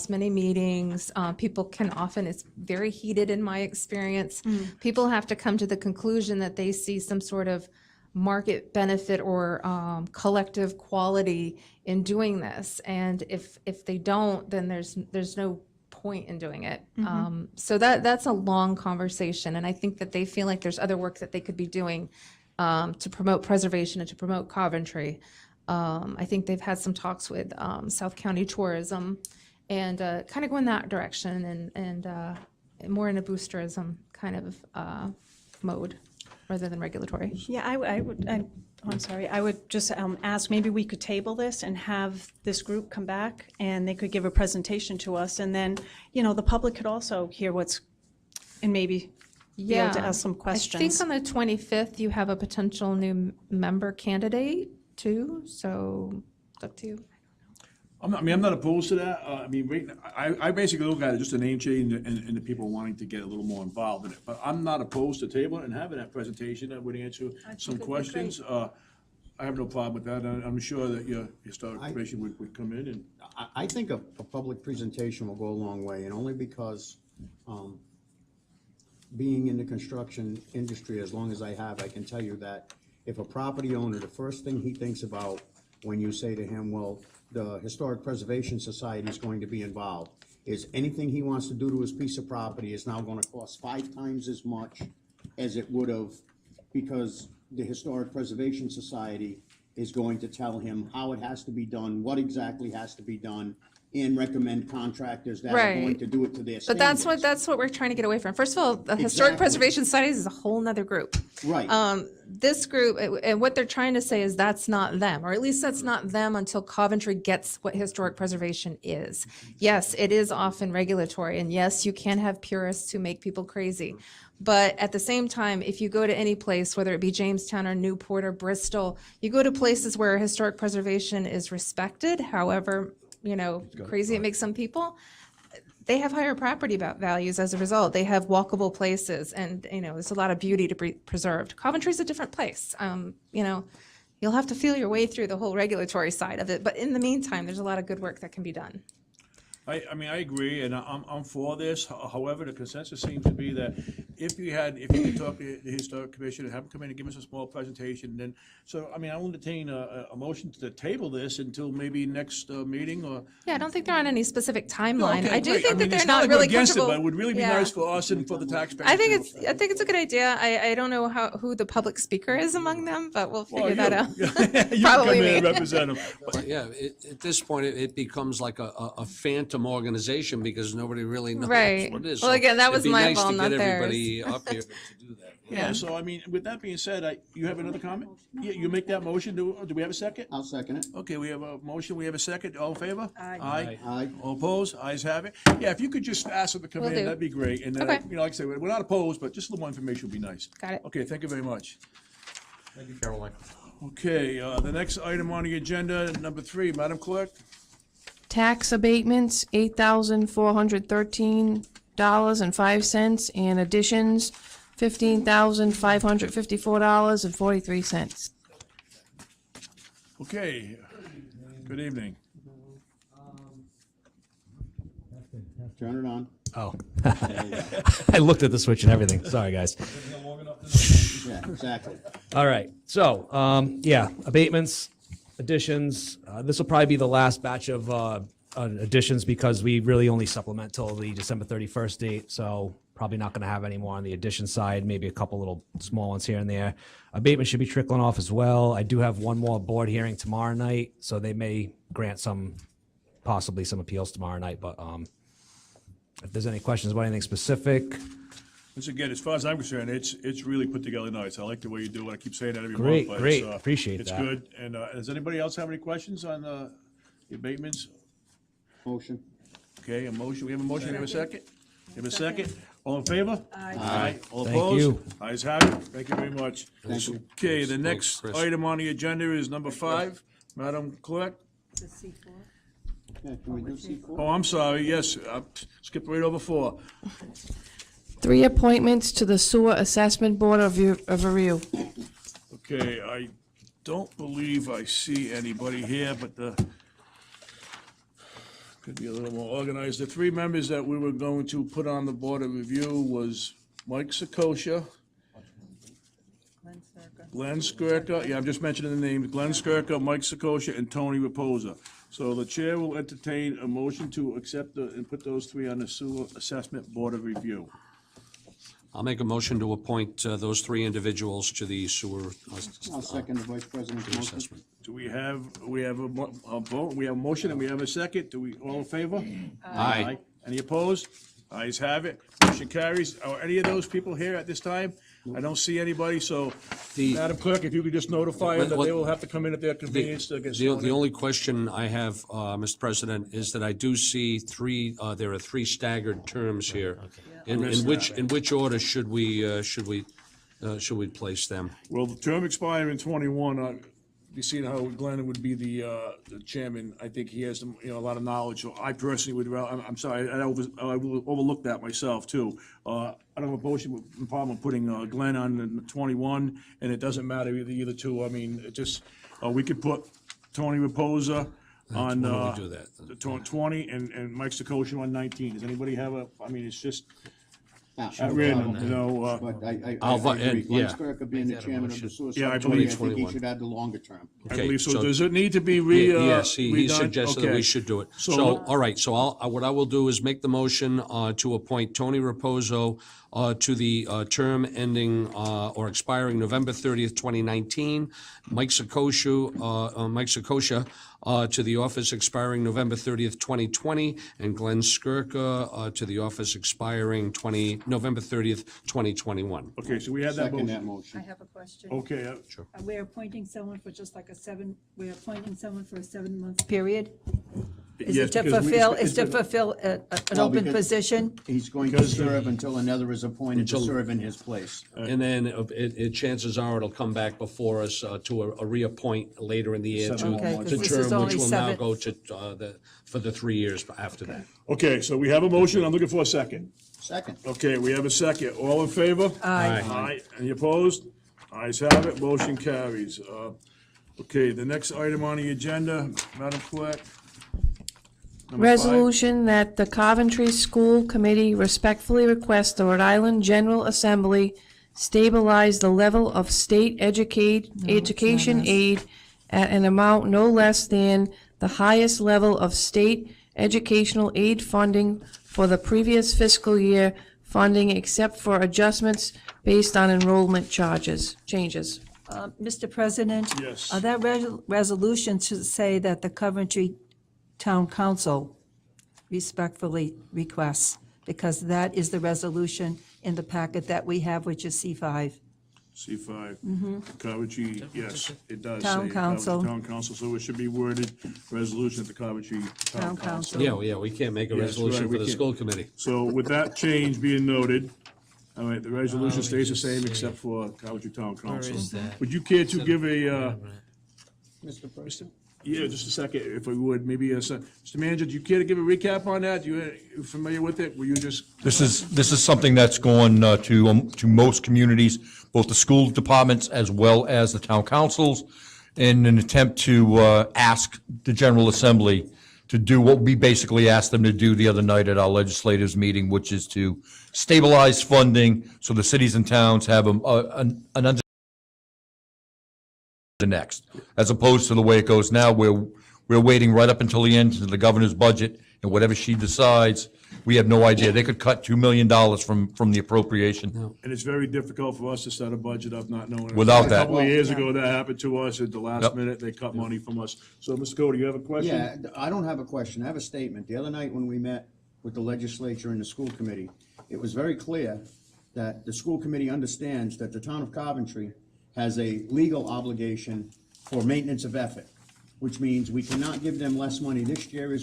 many meetings. People can often, it's very heated in my experience. People have to come to the conclusion that they see some sort of market benefit or collective quality in doing this. And if they don't, then there's no point in doing it. So that's a long conversation. And I think that they feel like there's other work that they could be doing to promote preservation and to promote Coventry. I think they've had some talks with South County Tourism and kind of go in that direction and more in a boosterism kind of mode rather than regulatory. Yeah, I would just ask, maybe we could table this and have this group come back and they could give a presentation to us. And then, the public could also hear and maybe be able to ask some questions. I think on the 25th, you have a potential new member candidate too, so it's up to you. I'm not opposed to that. I basically look at it just a name change and the people wanting to get a little more involved in it. But I'm not opposed to table it and having that presentation that would answer some questions. I have no problem with that. I'm sure that your historic commission would come in and. I think a public presentation will go a long way, and only because being in the construction industry as long as I have, I can tell you that if a property owner, the first thing he thinks about when you say to him, well, the Historic Preservation Society is going to be involved, is anything he wants to do to his piece of property is now going to cost 5 times as much as it would have, because the Historic Preservation Society is going to tell him how it has to be done, what exactly has to be done, and recommend contractors that are going to do it to their standards. But that's what we're trying to get away from. First of all, the Historic Preservation Societies is a whole nother group. Right. This group, and what they're trying to say is that's not them, or at least that's not them until Coventry gets what historic preservation is. Yes, it is often regulatory, and yes, you can have purists who make people crazy. But at the same time, if you go to any place, whether it be Jamestown or Newport or Bristol, you go to places where historic preservation is respected, however, crazy it makes some people, they have higher property values as a result. They have walkable places, and there's a lot of beauty to be preserved. Coventry's a different place. You'll have to feel your way through the whole regulatory side of it, but in the meantime, there's a lot of good work that can be done. I agree, and I'm for this. However, the consensus seems to be that if you could talk to the Historic Commission and have them come in and give us a small presentation, then, I will entertain a motion to table this until maybe next meeting or. Yeah, I don't think they're on any specific timeline. Okay, I do great. think that they're it's not like really we're against comfortable. it, but it would really be nice for us and for the taxpayers. I think it's a good idea. I don't know who the public speaker is among them, but we'll figure that out. You Probably come in me. and represent them. But yeah, at this point, it becomes like a phantom organization because nobody really knows Right. what it is. Well, So again, that was it'd be my nice fault, to not get theirs. everybody up here to do that. Yeah, so with that being said, you have another comment? Yeah, you make that motion. Do we have a second? I'll second it. Okay, we have a motion, we have a second. All in favor? Aye. Aye. All opposed? Ayes have it. Yeah, if you could just ask them to come Will in, do. that'd be great. And then, Okay. like I said, we're not opposed, but just a little more information would be nice. Got it. Okay, thank you very much. Thank you, Caroline. Okay, the next item on the agenda, number 3, Madam Clerk. Tax abatements, $8,413.05, and additions, $15,554.43. Okay, good evening. Turn it on. Oh, I looked at the switch and everything. Sorry, guys. Yeah, exactly. All right. So, abatements, additions. This will probably be the last batch of additions because we really only supplement till the December 31st date. So, probably not going to have any more on the addition side. Maybe a couple little small ones here and there. Abatements should be trickling off as well. I do have one more board hearing tomorrow night, so they may grant possibly some appeals tomorrow night. But if there's any questions about anything specific. Once again, as far as I'm concerned, it's really put together nice. I like the way you do it. I keep saying that every Great, month. But great. it's, Appreciate it's that. good. And does anybody else have any questions on the abatements? Motion. Okay, a motion. We have a motion. We have a second? We have a second? All in favor? Aye. All Thank opposed? you. Ayes have it. Thank you very much. Thank you. Okay, the Thanks, next Chris. item on the agenda is number 5. Madam Clerk? Yeah, can we do C4? Oh, I'm sorry. Yes, skip right over 4. 3 appointments to the Sewer Assessment Board of Review. Okay, I don't believe I see anybody here, but Could be a little more organized. The three members that we were going to put on the Board of Review was Mike Sakosha, Glenn Skirka, yeah, I'm just mentioning the names, Glenn Skirka, Mike Sakosha, and Tony Reposa. So the chair will entertain a motion to accept and put those three on the Sewer Assessment Board of Review. I'll make a motion to appoint those three individuals to the sewer I'll second the vice president's motion. assessment. Do we have a vote, we have a motion and we have a second, all in favor? Aye. Any opposed? Ayes have it, motion carries. Are any of those people here at this time? I don't see anybody, so, Madam Clerk, if you could just notify them that they will have to come in at their convenience to get sworn The in. only question I have, Mr. President, is that I do see there are three staggered terms here. In which order should we place them? Well, the term expired in 21, you see how Glenn would be the chairman. I think he has, a lot of knowledge, so I personally would, I'm sorry, I overlooked that myself, too. I don't have a problem with putting Glenn on the 21, and it doesn't matter either two. I mean, it just, we could put Tony Reposa on Why don't we do that? the 20 and Mike Sakosha on 19. Does anybody have it's just at random, But I I'll vote, agree, and- yeah. Glenn Skirka being the chairman of the sewer Yeah, I subcommittee, believe- I think he 21. should add the longer term. I Okay, believe so. so- Does it need to be Yes, he redone? suggested that Okay. we should do it. So- So, all right, so what I will do is make the motion to appoint Tony Reposo to the term ending or expiring November 30th, 2019, Mike Sakosha to the office expiring November 30th, 2020, and Glenn Skirka to the office expiring November 30th, 2021. Okay, so we have that Second that motion. I motion. have a question. Okay, We're appointing someone for just like we're appointing someone for a 7-month period? Is yes, it to because we- fulfill, it's is to been- fulfill an No, open because- position? He's going to Because- serve until another is appointed to serve in his place. And then chances are it'll come back before us to a reappoint later in the year Seven to more months. to Okay, 'cause this is term, which only will now 7 go to for the 3 years after that. Okay, so we have a motion. I'm looking for a second. Second. Okay, we have a second. All in favor? Aye. Aye. Any opposed? Ayes have it, motion carries. Okay, the next item on the agenda, Madam Clerk. Number 5. Resolution that the Coventry School Committee respectfully requests the Rhode Island General Assembly stabilize the level of state education aid at an amount no less than the highest level of state educational aid funding for the previous fiscal year funding except for adjustments based on enrollment changes. Mr. President? Yes. That resolution should say that the Coventry Town Council respectfully requests, because that is the resolution in the packet that we have, which is C5. C5. Coventry, yes, it does say. Town Council. Town Council, so it should be worded, resolution of the Coventry Town Town Council. Council. Yeah, we can't make a Yes, resolution right, we for the can't. school committee. So with that change being noted, all right, the resolution stays the same except for Coventry Town Council. Would you care to give a, Mr. President? yeah, just a second, if we would, maybe, Mr. Manager, do you care to give a recap on that? You familiar with it? Were you just, This is something that's going to most communities, both the school departments as well as the town councils, in an attempt to ask the General Assembly to do what we basically asked them to do the other night at our legislators meeting, which is to stabilize funding so the cities and towns have an understanding the next, as opposed to the way it goes now, where we're waiting right up until the end to the governor's budget, and whatever she decides, we have no idea. They could cut $2 million from the appropriation. and it's very difficult for us to set a budget up not knowing. Without A that. couple of years ago, that happened to us at the last Yep. minute, they cut money from us. So, Mr. Cody, you have a question? Yeah, I don't have a question, I have a statement. The other night when we met with the legislature and the school committee, it was very clear that the school committee understands that the town of Coventry has a legal obligation for maintenance of effort, which means we cannot give them less money this year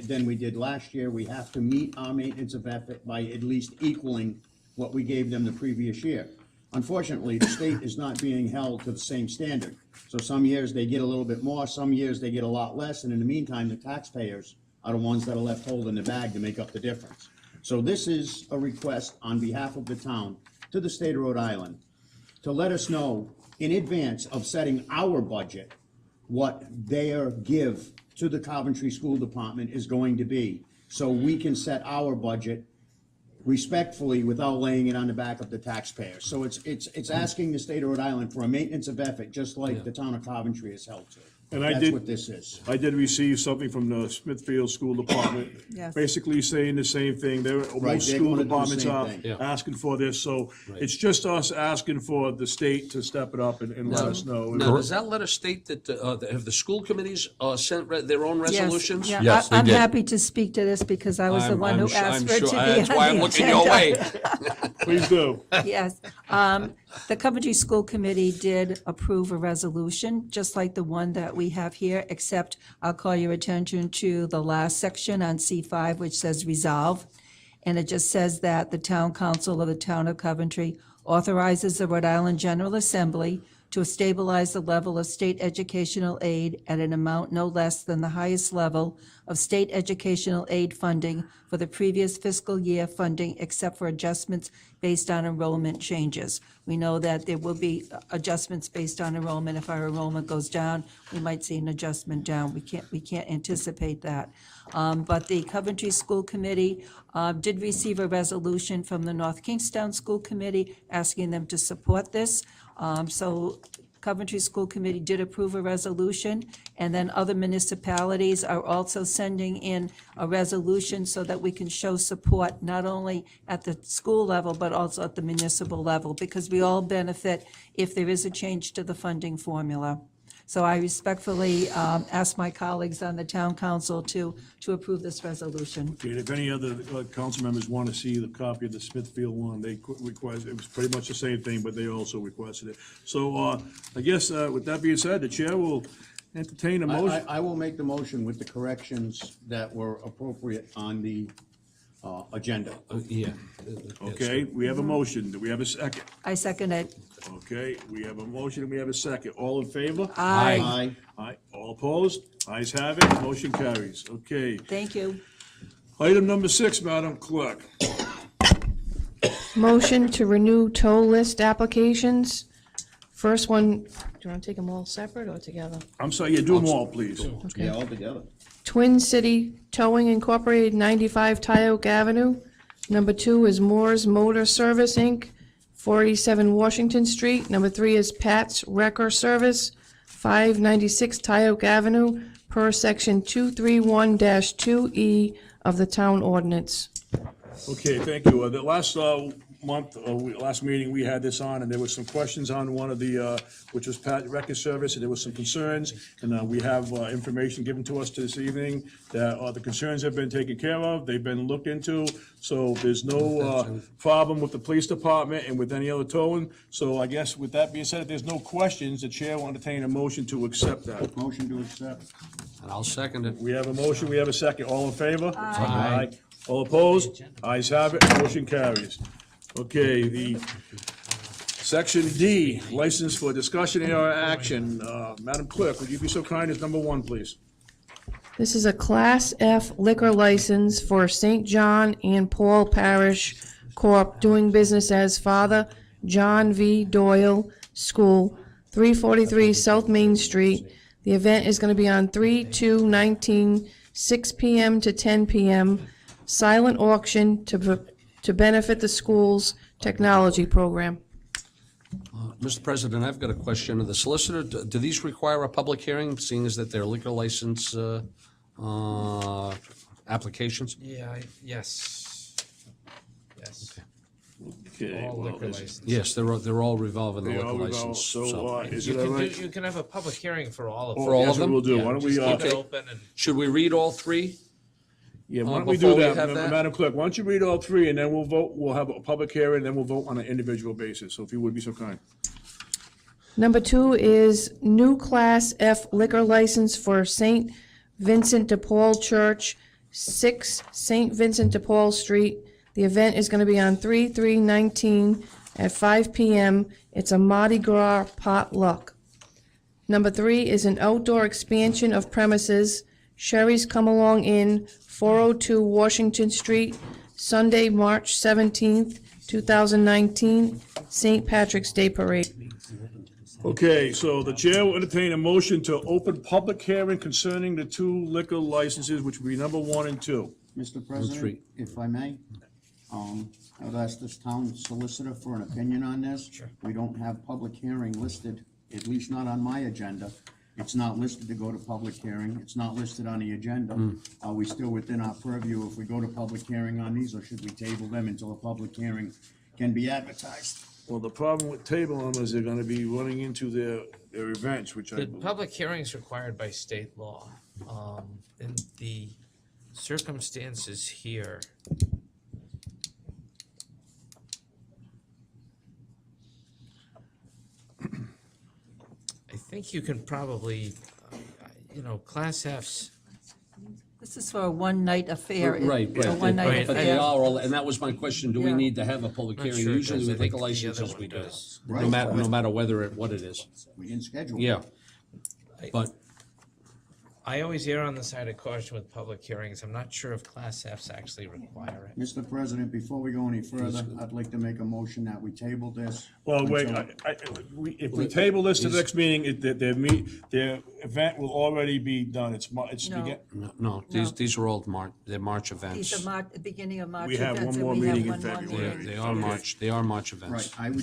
than we did last year. We have to meet our maintenance of effort by at least equaling what we gave them the previous year. Unfortunately, the state is not being held to the same standard. So some years they get a little bit more, some years they get a lot less, and in the meantime, the taxpayers are the ones that are left holding the bag to make up the difference. So this is a request on behalf of the town to the state of Rhode Island to let us know in advance of setting our budget what their give to the Coventry School Department is going to be, so we can set our budget respectfully without laying it on the back of the taxpayer. So it's asking the state of Rhode Island for a maintenance of effort, just like the town of Coventry is held to. And I That's did- what this is. I did receive something from the Smithfield School Department, Yes. basically saying the same thing. Most they're school gonna do the departments same are thing. Yeah. asking for this, so it's just us asking for the state to step it up and let us know. Now, does that letter state that, have the school committees sent their own Yes, resolutions? yeah, Yes, they I'm did. happy to speak to this because I was the one who asked for it to be on the That's why I'm looking your agenda. way. Please do. Yes. The Coventry School Committee did approve a resolution, just like the one that we have here, except I'll call your attention to the last section on C5, which says resolve. And it just says that the town council of the town of Coventry authorizes the Rhode Island General Assembly to stabilize the level of state educational aid at an amount no less than the highest level of state educational aid funding for the previous fiscal year funding, except for adjustments based on enrollment changes. We know that there will be adjustments based on enrollment. If our enrollment goes down, we might see an adjustment down. We can't anticipate that. But the Coventry School Committee did receive a resolution from the North Kingstown School Committee asking them to support this. So Coventry School Committee did approve a resolution, and then other municipalities are also sending in a resolution so that we can show support not only at the school level, but also at the municipal level, because we all benefit if there is a change to the funding formula. So I respectfully ask my colleagues on the town council to approve this resolution. Okay, and if any other council members want to see the copy of the Smithfield one, they request, it was pretty much the same thing, but they also requested it. So, I guess, with that being said, the chair will entertain a motion. I will make the motion with the corrections that were appropriate on the agenda. Yeah. Okay, we have a motion. Do we have a second? I second it. Okay, we have a motion and we have a second. All in favor? Aye. Aye. All opposed? Ayes have it. Motion carries. Okay. Thank you. Item number 6, Madam Clerk. Motion to renew toll list applications. First one, do you want to take them all separate or together? I'm sorry, yeah, do them all, please. Yeah, all together. Twin City Towing Incorporated, 95 Tyoke Avenue. Number 2 is Moore's Motor Service, Inc., 487 Washington Street. Number 3 is Pat's Wrecker Service, 596 Tyoke Avenue, per section 231-2E of the town ordinance. Okay, thank you. The last last meeting, we had this on, and there was some questions on one of the, which was Pat Record Service, and there was some concerns, and we have information given to us this evening that the concerns have been taken care of, they've been looked into, so there's no problem with the police department and with any other towing. So I guess with that being said, if there's no questions, the chair will entertain a motion to accept that. Motion to accept. And I'll second it. We have a motion, we have a second. All in favor? Aye. All opposed? Ayes have it, motion carries. Okay, the Section D, license for discussion or action. Madam Clerk, would you be so kind as number 1, please? This is a Class F liquor license for St. John and Paul Parish Corp. doing business as Father John V. Doyle School, 343 South Main Street. The event is going to be on 3/2/19, 6 p.m. to 10 p.m. Silent auction to benefit the school's technology program. Mr. President, I've got a question of the solicitor. Do these require a public hearing, seeing as that they're liquor license applications? Yeah, yes. Yes. Okay, All well, liquor is- license. Yes, they're all revolving the they liquor all revolve. license. So, is You it all can do, right? you can have a public hearing for all of Oh, them. For all that's of what them? we'll do. Yeah, Why don't just we, keep it okay. open and. Should we read all 3? yeah, why don't we before do we that? have that? Madam Clerk, why don't you read all 3, and then we'll vote, we'll have a public hearing, and then we'll vote on an individual basis, so if you would be so kind. Number 2 is new Class F liquor license for St. Vincent de Paul Church, 6 St. Vincent de Paul Street. The event is going to be on 3/3/19 at 5 p.m. It's a Mardi Gras potluck. Number 3 is an outdoor expansion of premises, Sherry's Come Along Inn, 402 Washington Street, Sunday, March 17th, 2019, St. Patrick's Day Parade. Okay, so the chair will entertain a motion to open public hearing concerning the two liquor licenses, which would be number 1 and 2. Mr. President, three. if I may, I would ask this town solicitor for an opinion on this. Sure. We don't have public hearing listed, at least not on my agenda. It's not listed to go to public hearing. It's not listed on the agenda. Are we still within our purview if we go to public hearing on these, or should we table them until a public hearing can be advertised? Well, the problem with tabling them is they're gonna be running into their events, which I The believe. public hearing is required by state law. In the circumstances here, I think you can probably, Class Fs, This is for a one-night affair. Right, It's a right. one-night But they affair. are all, and that was my question, do we Yeah. need to have a public Not hearing? sure it Usually does. we I take a think the license other as we one do, does. no matter what it is. We didn't schedule. Yeah. But, I always err on the side of caution with public hearings. I'm not sure if Class Fs actually require it. Mr. President, before we go any further, I'd like to make a motion that we table this. Well, wait, until- if we table this to the next meeting, their event will already be done. It's, No. no, these are all they're March events. These are the beginning of March We have events, one more and we have meeting in one more February. meeting. They are March events. Right,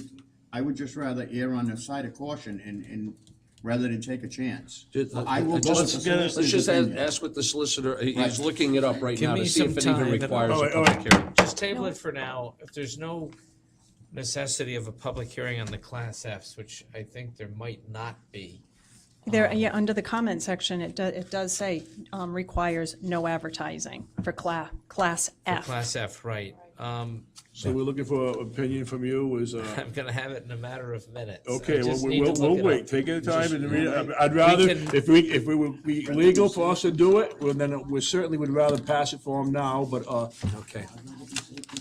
I would just rather err on the side of caution and rather than take a chance. I will go with the Let's solicitor's just opinion. ask what the solicitor, he's Right. looking it up right Give now to me see if some it even time. requires All a right, all public hearing. Just table it for now. If there's no necessity of a public hearing on the Class Fs, which I think there might not be. There, yeah, under the comment section, it does say, requires no advertising for Class For F. Class F, right. So we're looking for an opinion from you, I'm gonna have it in a matter of minutes. I okay, well, just need to we'll look it wait, up. take your time and read it. I'd rather, can- if it would be legal for us to do it, well, then we certainly would rather pass it for them now, but, Okay.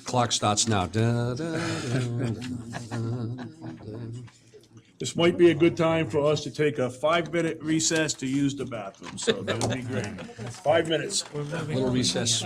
Clock starts now. Da, da, da, da. this might be a good time for us to take a 5-minute recess to use the bathroom, so that would be great. 5 minutes. Little recess.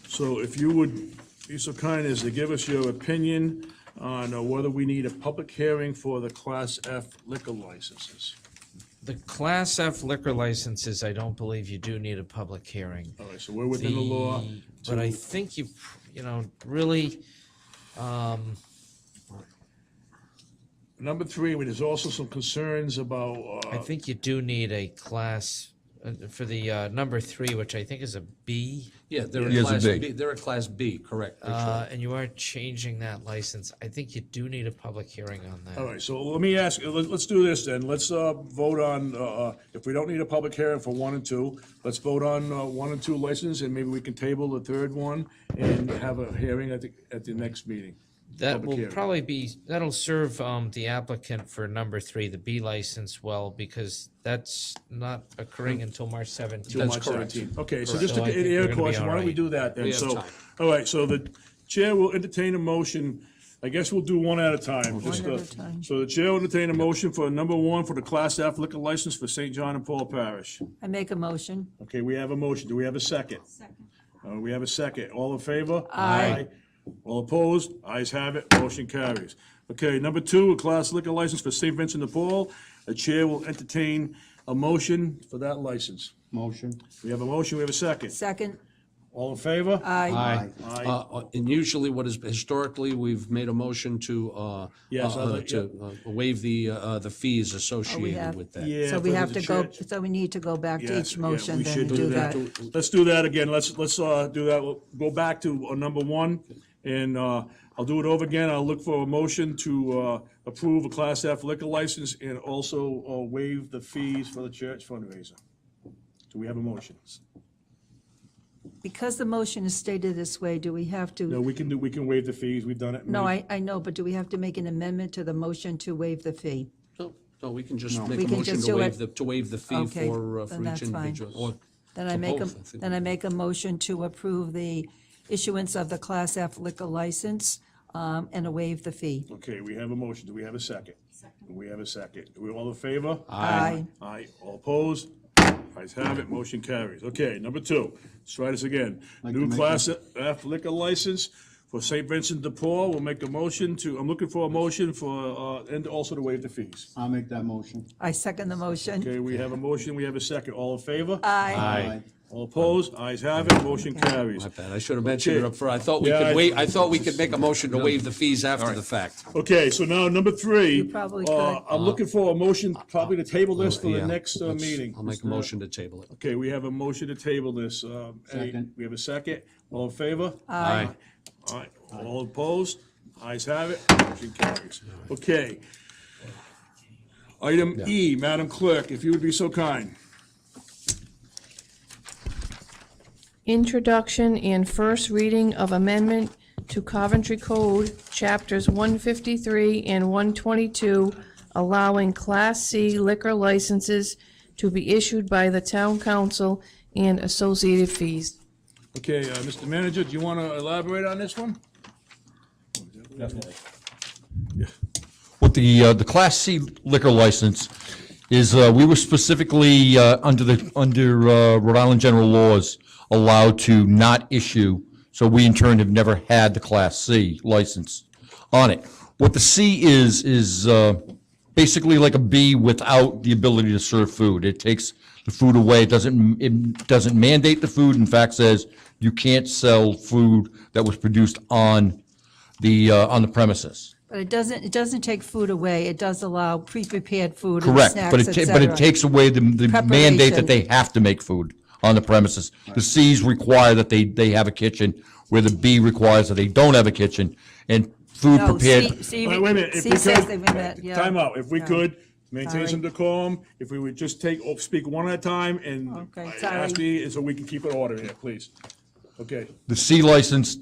So if you would be so kind as to give us your opinion on whether we need a public hearing for the Class F liquor licenses. The Class F liquor licenses, I don't believe you do need a public hearing. All right, so we're within the law. But I think really, Number three, there's also some concerns about, I think you do need a class, for the number 3, which I think is a B, Yeah, they're He a has a Class B. B, they're a Class B, correct. that's right. and you are changing that license. I think you do need a public hearing on all that. right, so let me ask, let's do this then. Let's vote on, if we don't need a public hearing for 1 and 2, let's vote on 1 and 2 license, and maybe we can table the third one and have a hearing at the next meeting. That Public will hearing. probably be, that'll serve the applicant for number 3, the B license, well, because that's not occurring until March 17th. Till That's March correct. 17th. Okay, so Correct. just So to I think air we're gonna be question, why don't we all do that then? We have So, time. all right, so the chair will entertain a motion, I guess we'll do one at a time. just, at a time. So the chair will entertain a motion for number 1 for the Class F liquor license for St. John and Paul Parish. I make a motion. Okay, we have a motion. Do we have a second? Second. We have a second. All in favor? Aye. All opposed? Ayes have it. Motion carries. Okay, number 2, a class liquor license for St. Vincent de Paul. The chair will entertain a motion for that license. Motion. We have a motion. We have a second. Second. All in favor? Aye. Aye. And usually what is, historically, we've made a motion to, Yes, waive the fees associated have- with that. Yeah, So we for have the to go, church. so we need to go back to Yes, each yeah, motion we then should and do that. Let's do that again. Let's do that. We'll go back to number 1, and I'll do it over again. I'll look for a motion to approve a Class F liquor license and also waive the fees for the church fundraiser. Do we have a motion? Because the motion is stated this way, do we have No, to, we can waive the fees. We've done it. no, I know, but do we have to make an amendment to the motion to waive the fee? No, we can just make We a can motion just to do waive it. to waive the fee Okay, for then each that's fine. individual, or Then I for make a, both, I think. then I make a motion to approve the issuance of the Class F liquor license and to waive the fee. Okay, we have a motion. Do we have a second? Second. We have a second. We all in favor? Aye. Aye. All opposed? Ayes have it. Motion carries. Okay, number 2. Let's try this again. Like to New make Class F liquor license for St. Vincent de Paul. We'll make a motion to, I'm looking for a motion for, and also to waive the fees. I'll make that motion. I second the motion. Okay, we have a motion. We have a second. All in favor? Aye. All opposed? Ayes have it. Motion carries. My bad, I should have mentioned it Okay. up front. I thought we Yeah, could I- wait, I thought we could make a motion to waive the fees after the fact. Okay, so now number 3. You probably could. I'm looking for a motion probably to table this for the Yeah, next let's- meeting. I'll make a motion to table it. Okay, we have a motion to table this. Second. We have a second. All in favor? Aye. All right, all opposed? Ayes have it. Motion carries. Okay. Item E, Madam Clerk, if you would be so kind. Introduction and first reading of amendment to Coventry Code, Chapters 153 and 122, allowing Class C liquor licenses to be issued by the town council and associated fees. Okay, Mr. Manager, do you want to elaborate on this one? What the Class C liquor license is, we were specifically, under Rhode Island general laws, allowed to not issue, so we in turn have never had the Class C license on it. What the C is basically like a B without the ability to serve food. It takes the food away. It doesn't mandate the food, in fact says you can't sell food that was produced on the premises. But it doesn't take food away. It does allow pre-prepared food and Correct, snacks, but et but it cetera. takes away the mandate that they have to make food on the premises. The Cs require that they have a kitchen, where the B requires that they don't have a kitchen, and food No, prepared. C Wait a minute, if C we says could, they meant, yeah. time out, if we Yeah. could, maintain some Sorry. decorum, if we would just speak one at a time, and Okay, ask sorry. me, so we can keep it order here, please. Okay, The C license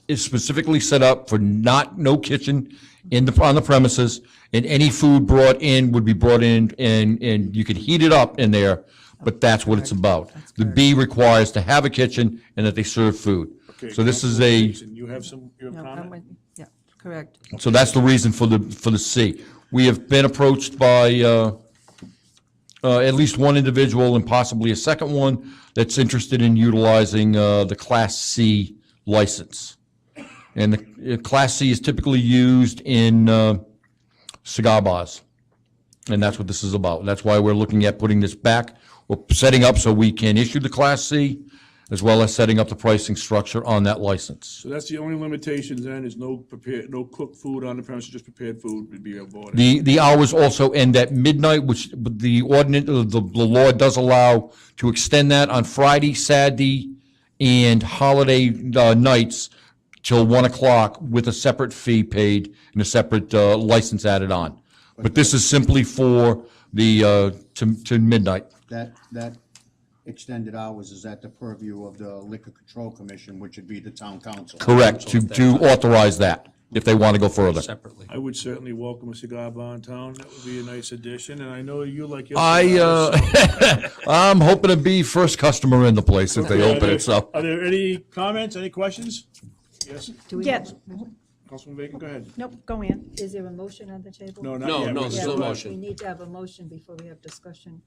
is specifically set up for no kitchen on the premises, and any food brought in would be brought in, and you could heat it up in there, but that's what it's about. The B requires to have a kitchen and that they serve food. okay. So this is Councilman Jason, you have No, I'm comment? with- Yeah, correct. So that's the reason for the C. We have been approached by at least one individual and possibly a second one that's interested in utilizing the Class C license. And the Class C is typically used in cigar bars. And that's what this is about. That's why we're looking at putting this back. We're setting up so we can issue the Class C, as well as setting up the pricing structure on that license. So that's the only limitations then, is no cooked food on the premises, just prepared food would be avoided. The hours also end at midnight, which the ordinance, the law does allow to extend that on Friday, Saturday, and holiday nights till 1 o'clock with a separate fee paid and a separate license added on. But this is simply for the, to midnight. That extended hours is at the purview of the Liquor Control Commission, which would be the town council. Correct, to authorize that, if they want to go further. Separately. I would certainly welcome a cigar bar in town. That would be a nice addition, and I know you like your I, cigars. I'm hoping to be first customer in the place if they open it, so. Are there any comments, any questions? Yes, Do we Yeah. have- Councilman Bacon, go ahead. Nope, go in. Is there a motion on the table? No, not No, yet. no, We're there's just- no We motion. need to have a motion before we have discussion.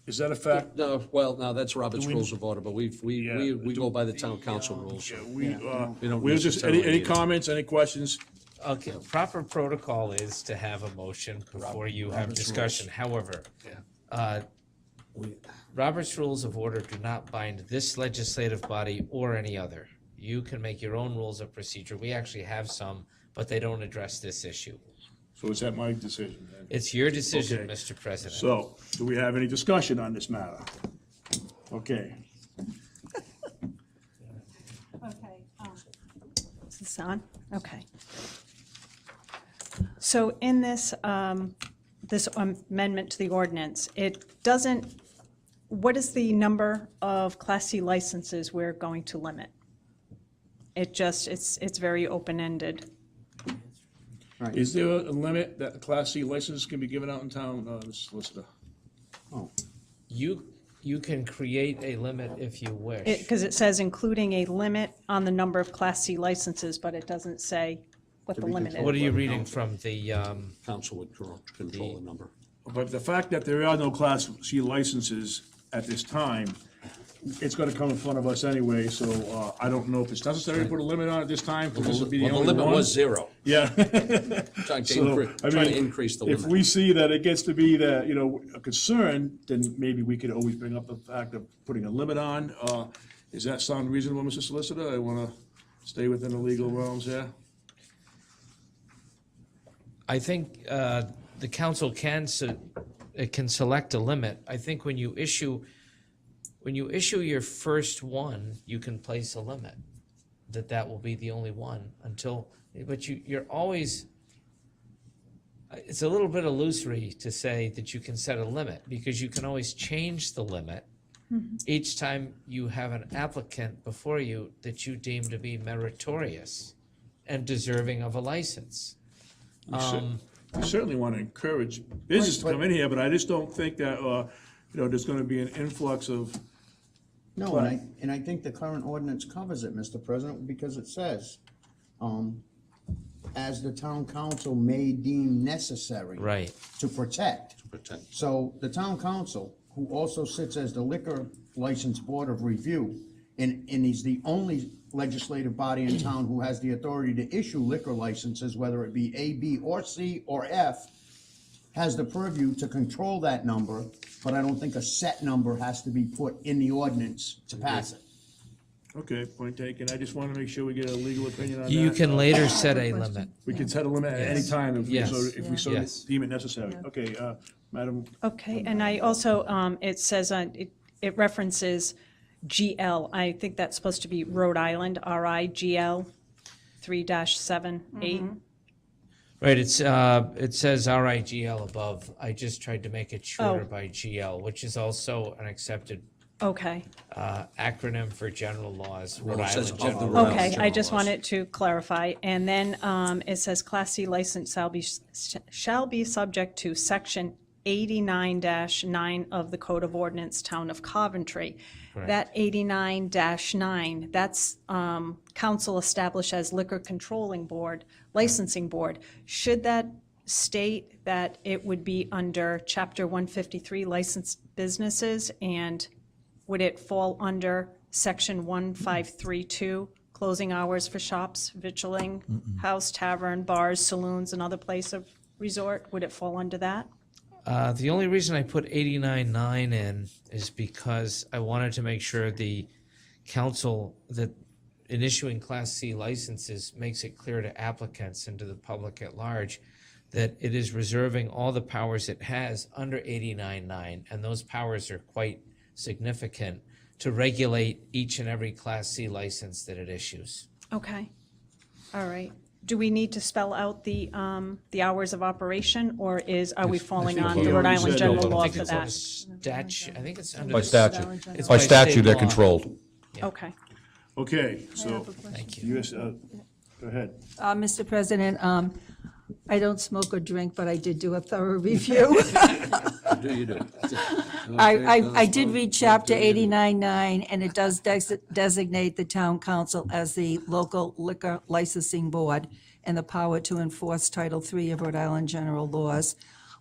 Is that a fact? No, well, no, that's Robert's Do we- Rules of Order, but we Yeah, go by the town council rules. Yeah, We don't we'll just, necessarily any need it. comments, any questions? Okay, proper protocol is to have a motion before you have discussion. However, Robert's Rules of Order do not bind this legislative body or any other. You can make your own rules of procedure. We actually have some, but they don't address this issue. So is that my decision then? It's your decision, Okay. Mr. President. So, do we have any discussion on this matter? Okay. Okay. Is this on? Okay. So in this, this amendment to the ordinance, it doesn't, what is the number of Class C licenses we're going to limit? It just, it's very open-ended. Is there a limit that a Class C license can be given out in town, Mr. Solicitor? You can create a limit if you wish. Because it says including a limit on the number of Class C licenses, but it doesn't say what the limit What are is. you reading from the, Council would control the number. But the fact that there are no Class C licenses at this time, it's gonna come in front of us anyway, so, I don't know if it's necessary to put a limit on it this time, because this would be the Well, the only one. limit was 0. Yeah. Trying to So, I mean, increase the If limit. we see that it gets to be that, a concern, then maybe we could always bring up the fact of putting a limit on. Does that sound reasonable, Mr. Solicitor? I wanna stay within the legal realms here. I think the council can select a limit. I think when you issue your first one, you can place a limit, that will be the only one until, but you're always, it's a little bit illusory to say that you can set a limit, because you can always change the limit each time you have an applicant before you that you deem to be meritorious and deserving of a license. We certainly want to encourage business to come in here, but I just don't think that, there's gonna be an influx of, No, and I think the current ordinance covers it, Mr. President, because it says, as the town council may deem necessary. Right. To protect. Protect. So the town council, who also sits as the Liquor License Board of Review, and he's the only legislative body in town who has the authority to issue liquor licenses, whether it be A, B, or C, or F, has the purview to control that number, but I don't think a set number has to be put in the ordinance to pass it. okay, point taken. I just want to make sure we get a legal opinion on that. You can later set a limit. We can set a limit at any time if we Yes. so Yes. deem it necessary. Okay, Madam, Okay, and I also, it says, it references GL. I think that's supposed to be Rhode Island, RIGL 3-78. Right, it says RIGL above. I just tried to make it shorter Oh. by GL, which is also an accepted Okay, acronym for general laws, Rhode Well, it says Island of the General Rhode Laws. Island okay, I general just laws. wanted to clarify. And then it says Class C license shall be subject to Section 89-9 of the Code of Ordinance, Town of Coventry. That 89-9, that's council established as liquor controlling board, licensing board. Should that state that it would be under Chapter 153 licensed businesses, and would it fall under Section 1532, closing hours for shops, victualling, house, tavern, bars, saloons, and other place of resort? Would it fall under that? The only reason I put 89.9 in is because I wanted to make sure the council that in issuing Class C licenses makes it clear to applicants and to the public at large that it is reserving all the powers it has under 89.9, and those powers are quite significant to regulate each and every Class C license that it issues. Okay, all right. Do we need to spell out the hours of operation, or are we falling on the we Rhode already Island said general that. law I think for it's under that? statute, I think it's under. By the- statute. it's By state statute, they're law. controlled. Okay. Okay, so, Thank you. US, go ahead. Mr. President, I don't smoke or drink, but I did do a thorough review. You do. I did read Chapter 89.9, and it does designate the town council as the local liquor licensing board and the power to enforce Title III of Rhode Island General Laws.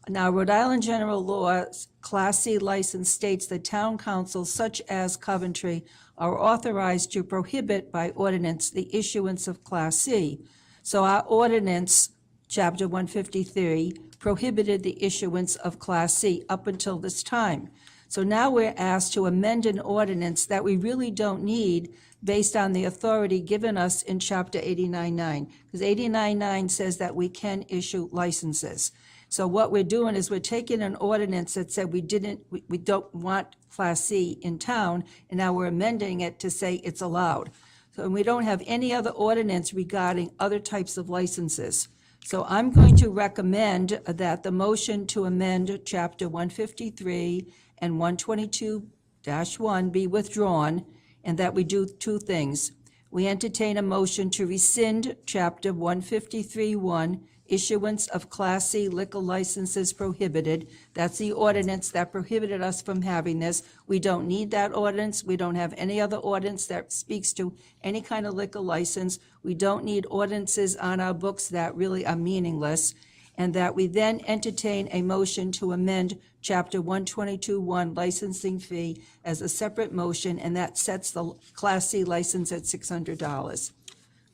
Now, Rhode Island General Laws, Class C license states that town councils such as Coventry are authorized to prohibit by ordinance the issuance of Class C. So our ordinance, Chapter 153, prohibited the issuance of Class C up until this time. So now we're asked to amend an ordinance that we really don't need based on the authority given us in Chapter 89.9. Because 89.9 says that we can issue licenses. So what we're doing is we're taking an ordinance that said we don't want Class C in town, and now we're amending it to say it's allowed. So we don't have any other ordinance regarding other types of licenses. So I'm going to recommend that the motion to amend Chapter 153 and 122-1 be withdrawn, and that we do two things. We entertain a motion to rescind Chapter 153-1, issuance of Class C liquor licenses prohibited. That's the ordinance that prohibited us from having this. We don't need that ordinance. We don't have any other ordinance that speaks to any kind of liquor license. We don't need ordinances on our books that really are meaningless. And that we then entertain a motion to amend Chapter 122-1 licensing fee as a separate motion, and that sets the Class C license at $600.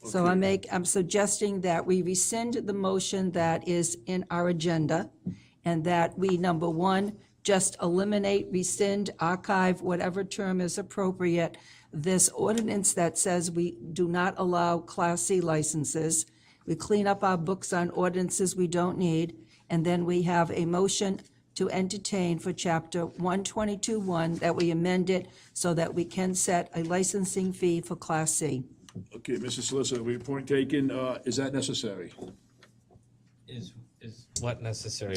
So I'm suggesting that we rescind the motion that is in our agenda, and that we, number one, just eliminate, rescind, archive, whatever term is appropriate, this ordinance that says we do not allow Class C licenses. We clean up our books on ordinances we don't need, and then we have a motion to entertain for Chapter 122-1 that we amend it so that we can set a licensing fee for Class C. Okay, Mr. Solicitor, your point taken, is that necessary? Is what necessary?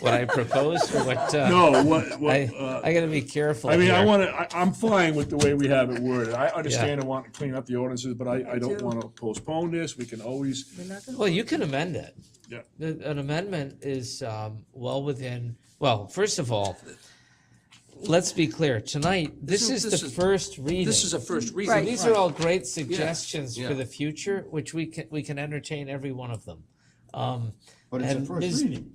What I proposed or what? No, what, I gotta be careful I mean, here. I'm fine with the way we have it worded. I understand and want to clean up the ordinances, but I don't want to postpone this. We can always, Well, you can amend it. yeah. An amendment is well within, well, first of all, let's be clear, tonight, this is the first reading. This is a first reading. Right. These are all great suggestions yeah. for the future, which we can entertain every one of them. But it's a And first reading.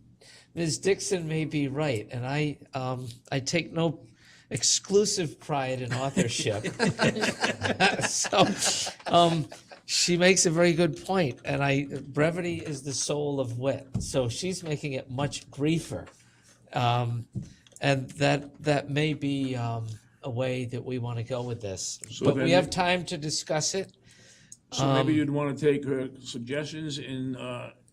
Ms. Dixon may be right, and I take no exclusive pride in authorship. So, she makes a very good point, and brevity is the soul of wit. So she's making it much briefer, and that may be a way that we want to go with this. So But we then- have time to discuss it. So maybe you'd want to take her suggestions in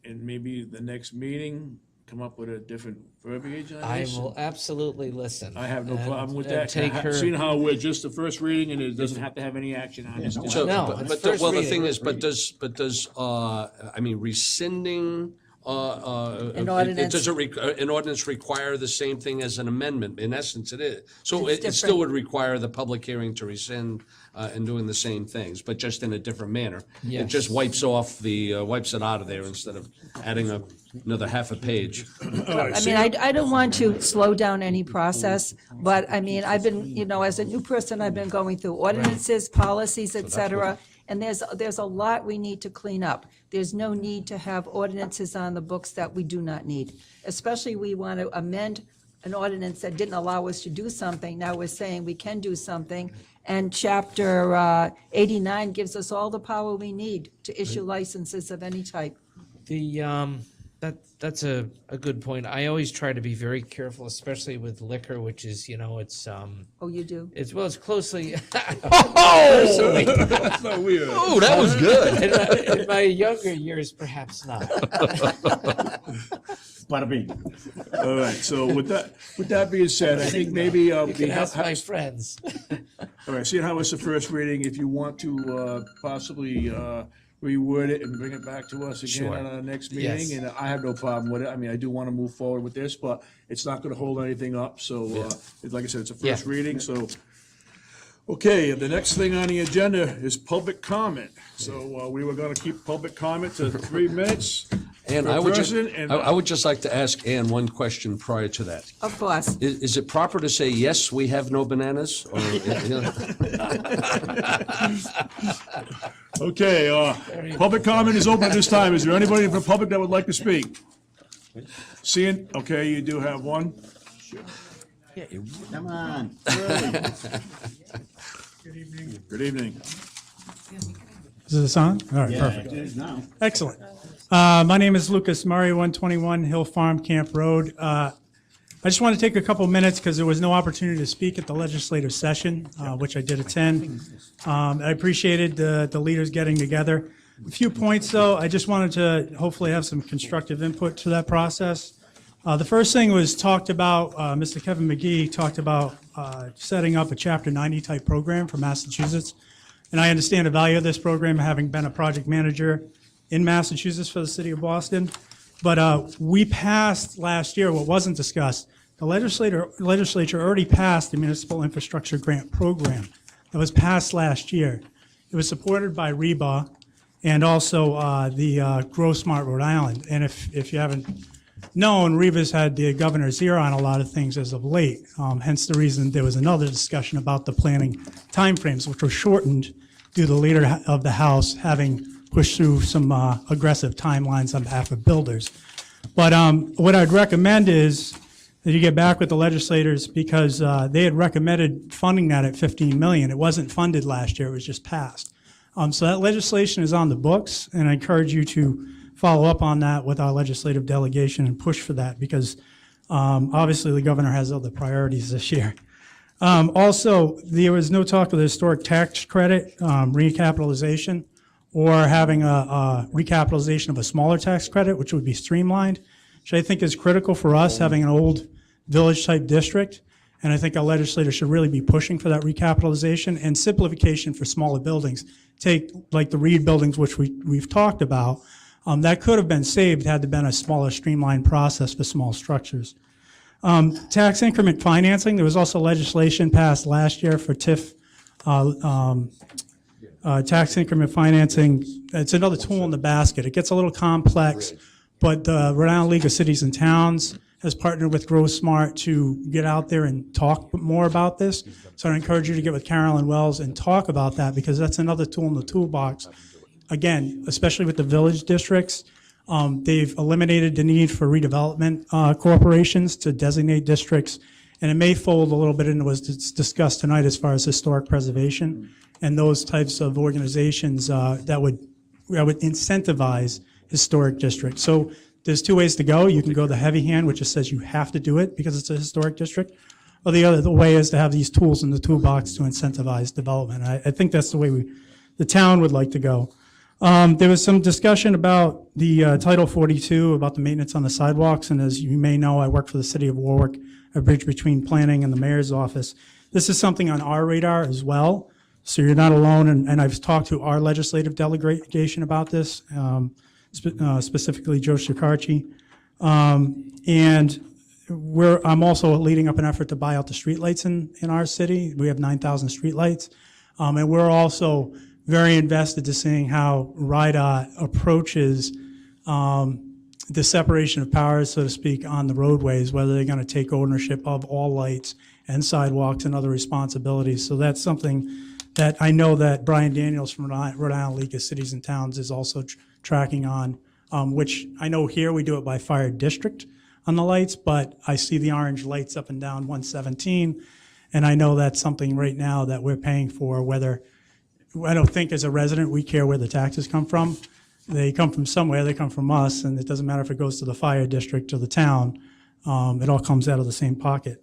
maybe the next meeting, come up with a different verbiage on I this? will absolutely listen. I have no and- problem with and that. Take her. Seeing how we're just the first reading and it doesn't have to have any action on it. So, No, but- it's but, first well, the reading. thing is, but does, I mean, rescinding, An ordinance. does an ordinance require the same thing as an amendment? In essence, it is. So It's it still different. would require the public hearing to rescind, and doing the same things, but just in a different manner. It Yes. just wipes it out of there instead of adding another half a page. I mean, I don't want to slow down any process, but I mean, I've been, as a new person, I've been going through ordinances, policies, et cetera, And there's a lot we need to clean up. There's no need to have ordinances on the books that we do not need. Especially we want to amend an ordinance that didn't allow us to do something. Now we're saying we can do something. And Chapter 89 gives us all the power we need to issue licenses of any type. That's a good point. I always try to be very careful, especially with liquor, which is, it's Oh, you do? it's closely. That's not weird. Oh, that was good. In my younger years, perhaps not. Bada bing. All right, so with that being said, I think maybe, You can ask my friends. all right, seeing how it's the first reading, if you want to possibly reword it and bring it back to us again Sure. on our next meeting, Yes. and I have no problem with it. I mean, I do want to move forward with this, but it's not going to hold anything up, so, like I said, it's a first Yeah. reading, so. Okay, the next thing on the agenda is public comment. So we were going to keep public comment to 3 minutes And per I would just, person, and I would just like to ask Ann one question prior to that. Of course. Is it proper to say, yes, we have no bananas? Or, Okay, public comment is open at this time. Is there anybody from the public that would like to speak? Seeing, okay, you do have one. Come on. Good evening. Is this on? All right, Yeah, perfect. it is now. Excellent. My name is Lucas Murray, 121 Hill Farm Camp Road. I just want to take a couple minutes because there was no opportunity to speak at the legislative session, which I did attend. I appreciated the leaders getting together. A few points, though, I just wanted to hopefully have some constructive input to that process. The first thing was talked about, Mr. Kevin McGee talked about setting up a Chapter 90 type program for Massachusetts. And I understand the value of this program, having been a project manager in Massachusetts for the city of Boston. But we passed last year, what wasn't discussed, the legislature already passed the Municipal Infrastructure Grant Program that was passed last year. It was supported by REBA and also the GrowSmart Rhode Island. And if you haven't known, REBA's had the governor's ear on a lot of things as of late, hence the reason there was another discussion about the planning timeframes, which were shortened due to the leader of the House having pushed through some aggressive timelines on behalf of builders. But what I'd recommend is that you get back with the legislators because they had recommended funding that at 15 million. It wasn't funded last year, it was just passed. So that legislation is on the books, and I encourage you to follow up on that with our legislative delegation and push for that because obviously the governor has other priorities this year. Also, there was no talk of the historic tax credit recapitalization or having a recapitalization of a smaller tax credit, which would be streamlined, which I think is critical for us, having an old village-type district. And I think our legislators should really be pushing for that recapitalization and simplification for smaller buildings. Take like the Reed buildings, which we've talked about. That could have been saved had there been a smaller streamlined process for small structures. Tax increment financing, there was also legislation passed last year for TIF, tax increment financing. It's another tool in the basket. It gets a little complex, but the Rhode Island League of Cities and Towns has partnered with GrowSmart to get out there and talk more about this. So I encourage you to get with Carolyn Wells and talk about that because that's another tool in the toolbox. Again, especially with the village districts, they've eliminated the need for redevelopment corporations to designate districts, and it may fold a little bit into what's discussed tonight as far as historic preservation and those types of organizations that would incentivize historic districts. So there's two ways to go. You can go the heavy hand, which just says you have to do it because it's a historic district, or the other way is to have these tools in the toolbox to incentivize development. I think that's the way the town would like to go. There was some discussion about the Title 42, about the maintenance on the sidewalks, and as you may know, I work for the city of Warwick, a bridge between planning and the mayor's office. This is something on our radar as well, so you're not alone, and I've talked to our legislative delegation about this, specifically Joe Shikarchi. And I'm also leading up an effort to buy out the streetlights in our city. We have 9,000 streetlights, and we're also very invested to seeing how RIDOT approaches the separation of powers, so to speak, on the roadways, whether they're going to take ownership of all lights and sidewalks and other responsibilities. So that's something that I know that Brian Daniels from Rhode Island League of Cities and Towns is also tracking on, which I know here we do it by fire district on the lights, but I see the orange lights up and down 117, and I know that's something right now that we're paying for, whether, I don't think as a resident we care where the taxes come from. They come from somewhere, they come from us, and it doesn't matter if it goes to the fire district or the town, it all comes out of the same pocket.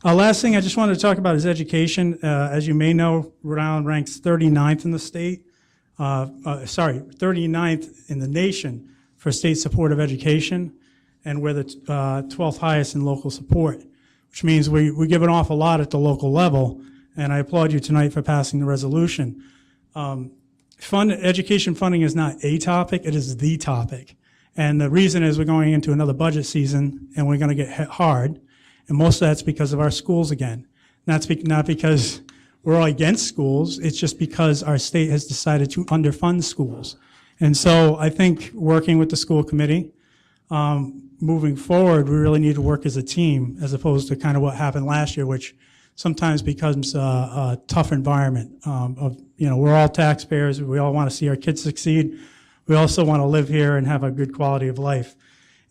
Last thing I just wanted to talk about is education. As you may know, Rhode Island ranks 39th in the state, 39th in the nation for state support of education, and we're the 12th highest in local support, which means we give an awful lot at the local level, and I applaud you tonight for passing the resolution. Education funding is not a topic, it is the topic. And the reason is we're going into another budget season, and we're going to get hit hard. And most of that's because of our schools again. Not because we're all against schools, it's just because our state has decided to underfund schools. And so I think working with the school committee, moving forward, we really need to work as a team as opposed to kind of what happened last year, which sometimes becomes a tough environment. We're all taxpayers, we all want to see our kids succeed. We also want to live here and have a good quality of life.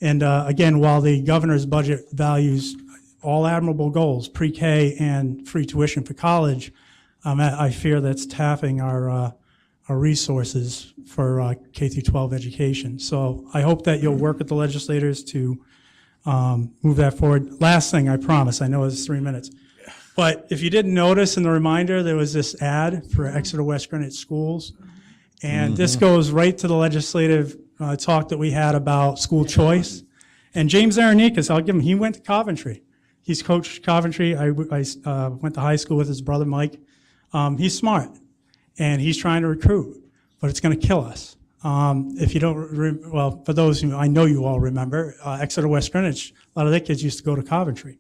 And again, while the governor's budget values all admirable goals, pre-K and free tuition for college, I fear that's tapping our resources for K through 12 education. So I hope that you'll work with the legislators to move that forward. Last thing, I promise, I know it's 3 minutes. But if you didn't notice in the reminder, there was this ad for Exeter West Greenwich Schools. And this goes right to the legislative talk that we had about school choice. And James Aronicus, I'll give him, he went to Coventry. He's coached Coventry. I went to high school with his brother, Mike. He's smart, and he's trying to recruit, but it's going to kill us. If you don't, well, for those who, I know you all remember, Exeter West Greenwich, a lot of their kids used to go to Coventry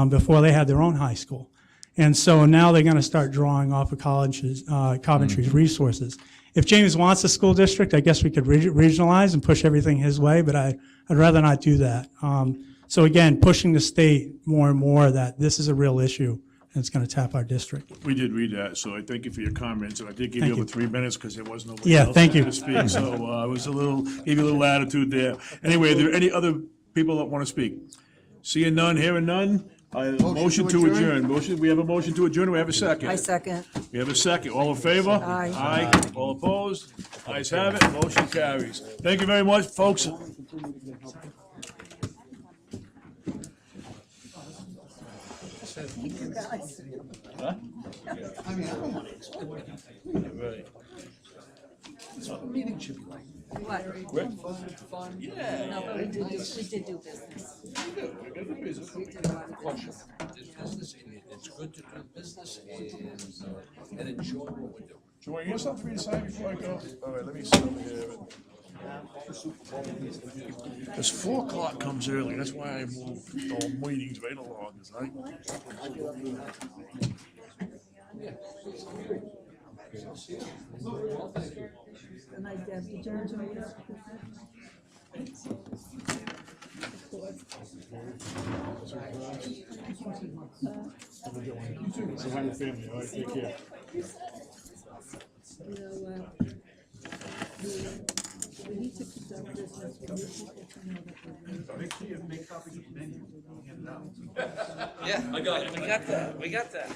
before they had their own high school. And so now they're going to start drawing off of Coventry's resources. If James wants a school district, I guess we could regionalize and push everything his way, but I'd rather not do that. So again, pushing the state more and more that this is a real issue and it's going to tap our district. We did read that, so I thank you for your comments, and I did give Thank you you. over 3 minutes because there was nobody Yeah, else thank you. to speak, so I was gave you a little latitude there. Anyway, are there any other people that want to speak? Seeing none, hearing none, motion to adjourn. We have a motion to adjourn, do we have a second? I second. We have a second, all in favor? Aye. Aye, all opposed? Ayes have it, motion carries. Thank you very much, folks. It's good to do business and enjoy what we're doing. Joy, you have something for me to sign before I go? All right, let me sit over here. Because 4 o'clock comes early, that's why I moved all meetings right along, is I. So have your family, all right, take care. Yeah, we got that.